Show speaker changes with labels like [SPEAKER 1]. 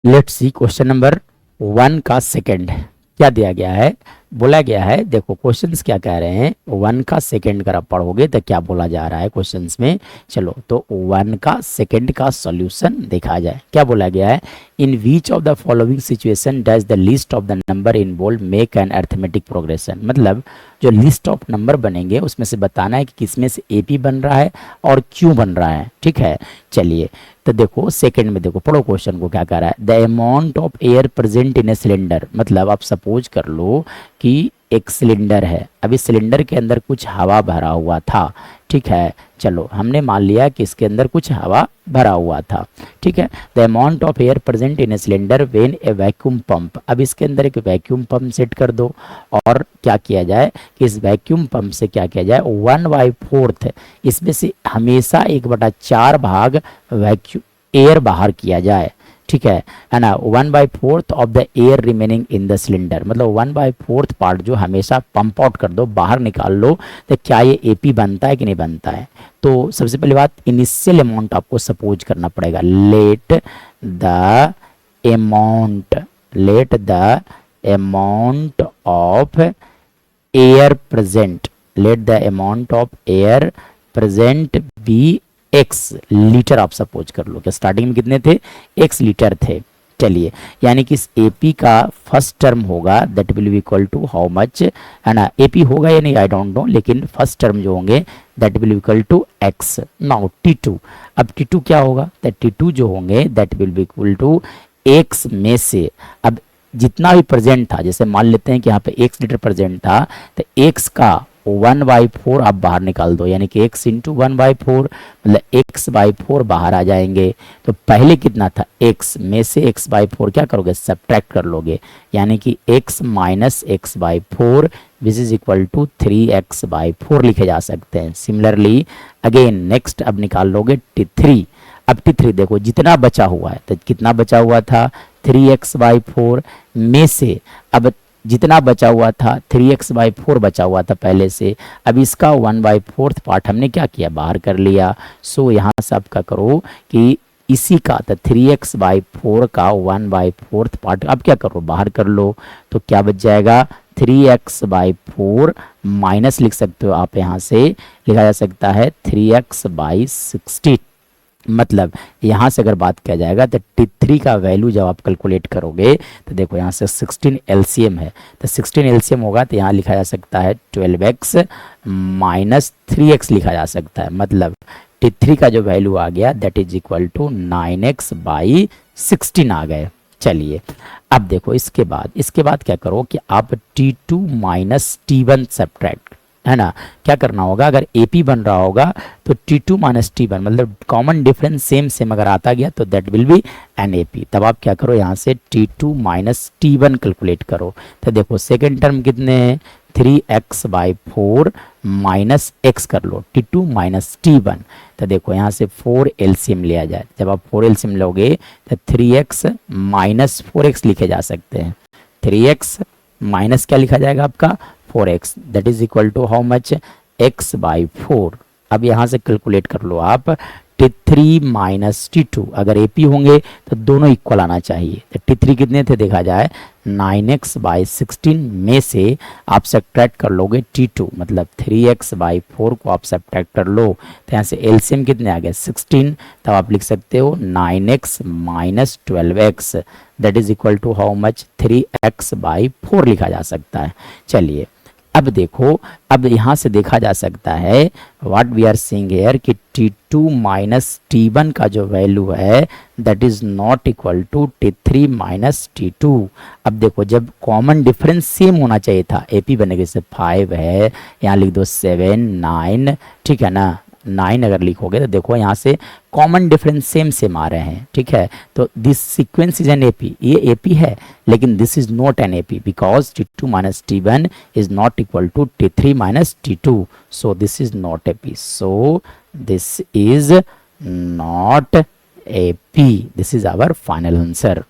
[SPEAKER 1] Let's see question number 1 का second क्या दिया गया है। बोला गया है, देखो क्वेश्चंस क्या कह रहे हैं, 1 का सेकंड अगर आप पढ़ोगे तो क्या बोला जा रहा है क्वेश्चंस में। चलो तो 1 का सेकंड का सॉल्यूशन देखा जाए। क्या बोला गया है, in which of the following situation does the list of the number involve make an arithmetic progression. मतलब जो लिस्ट ऑफ नंबर बनेंगे उसमें से बताना है कि किसमें से एपी बन रहा है और क्यों बन रहा है। ठीक है, चलिए तो देखो सेकंड में देखो, पढ़ो क्वेश्चन को क्या कह रहा है। The amount of air present in a cylinder, मतलब आप सपोज कर लो कि एक सिलेंडर है, अभी सिलेंडर के अंदर कुछ हवा भरा हुआ था। ठीक है, चलो हमने मान लिया कि इसके अंदर कुछ हवा भरा हुआ था। ठीक है, the amount of air present in a cylinder when A vacuum pump, अब इसके अंदर एक वैक्यूम पंप सेट कर दो और क्या किया जाए कि इस वैक्यूम पंप से क्या किया जाए, 1/4 इसमें से हमेशा 1/4 भाग वैक्यूम एयर बाहर किया जाए। ठीक है ना, 1/4 of the air remaining in the cylinder, मतलब 1/4 पार्ट जो हमेशा पंप आउट कर दो, बाहर निकाल लो, तो क्या ये एपी बनता है कि नहीं बनता है। तो सबसे पहली बात, इनिशियल अमाउंट आपको सपोज करना पड़ेगा। Let the amount of air present, let the amount of air present be x litre आप सपोज कर लो। कि स्टार्टिंग में कितने थे, एक्स लीटर थे। चलिए, यानी कि इस एपी का फर्स्ट टर्म होगा that will be equal to how much, है ना, एपी होगा या नहीं आई डोंट नो, लेकिन फर्स्ट टर्म जो होंगे that will be equal to x. Now T two, अब टी2 क्या होगा, दैट टी2 जो होंगे that will be equal to x में से, अब जितना भी प्रेजेंट था, जैसे मान लेते हैं कि यहाँ पे एक्स लीटर प्रेजेंट था, तो एक्स का 1/4 आप बाहर निकाल दो, यानी कि x इंटू 1/4, मतलब x/4 बाहर आ जाएंगे। तो पहले कितना था, x में से x/4 क्या करोगे, सब्ट्रैक्ट कर लोगे, यानी कि x minus x/4 which is equal to 3x/4 लिखे जा सकते हैं। सिमिलरली अगेन नेक्स्ट अब निकाल लोगे t3। अब t3 देखो जितना बचा हुआ है, तो कितना बचा हुआ था, 3x/4 में से, अब जितना बचा हुआ था 3x/4 बचा हुआ था पहले से, अब इसका 1/4 पार्ट हमने क्या किया, बाहर कर लिया। सो यहाँ से आपका करो कि इसी का, तो 3x/4 का 1/4 पार्ट अब क्या करो, बाहर कर लो। तो क्या बच जाएगा, 3x/4 माइनस लिख सकते हो आप, यहाँ से लिखा जा सकता है 3x/60। मतलब यहाँ से अगर बात किया जाएगा तो t3 का वैल्यू जब आप कैलकुलेट करोगे तो देखो यहाँ से 16 एलसीएम है, तो 16 एलसीएम होगा तो यहाँ लिखा जा सकता है 12x माइनस 3x लिखा जा सकता है। मतलब t3 का जो वैल्यू आ गया that is equal to 9x/16 आ गए। चलिए अब देखो इसके बाद क्या करो कि आप t2 माइनस t1 सब्ट्रैक्ट, है ना, क्या करना होगा, अगर एपी बन रहा होगा तो T2 माइनस T1, मतलब कॉमन डिफरेंस सेम अगर आता गया तो that will B an AP. तब आप क्या करो, यहाँ से T2 माइनस T1 कैलकुलेट करो। तो देखो सेकेंड टर्म कितने हैं, 3x/4 माइनस x कर लो, T2 माइनस T1। तो देखो यहाँ से 4 एलसीएम लिया जाए, जब आप 4 एलसीएम लोगे तो 3x माइनस 4x लिखे जा सकते हैं। 3x माइनस क्या लिखा जाएगा आपका 4x, that is equal to how much, x/4। अब यहाँ से कैलकुलेट कर लो आप t3 माइनस t2, अगर AP होंगे तो दोनों इक्वल आना चाहिए। तो t3 कितने थे देखा जाए, 9x/16 में से आप सब्ट्रैक्ट कर लोगे t2, मतलब 3x/4 को आप सब्ट्रैक्ट कर लो, तो यहाँ से एलसीएम कितने आ गए 16। तब आप लिख सकते हो 9x minus 12x that is equal to how much, 3x/4 लिखा जा सकता है। चलिए अब देखो, अब यहाँ से देखा जा सकता है what we are seeing here कि T2 माइनस T1 का जो वैल्यू है that is not equal to T3 minus T2। अब देखो जब कॉमन डिफरेंस सेम होना चाहिए था, एपी बनेगा, जैसे 5 है, यहाँ लिख दो 7 9, ठीक है ना, 9 अगर लिखोगे तो देखो यहाँ से कॉमन डिफरेंस सेम आ रहे हैं। ठीक है, तो this sequence is an AP, ये एपी है, लेकिन this is not an AP because T2 minus T1 is not equal to T3 minus T2, so this is not AP, so this is not AP, this is our final answer.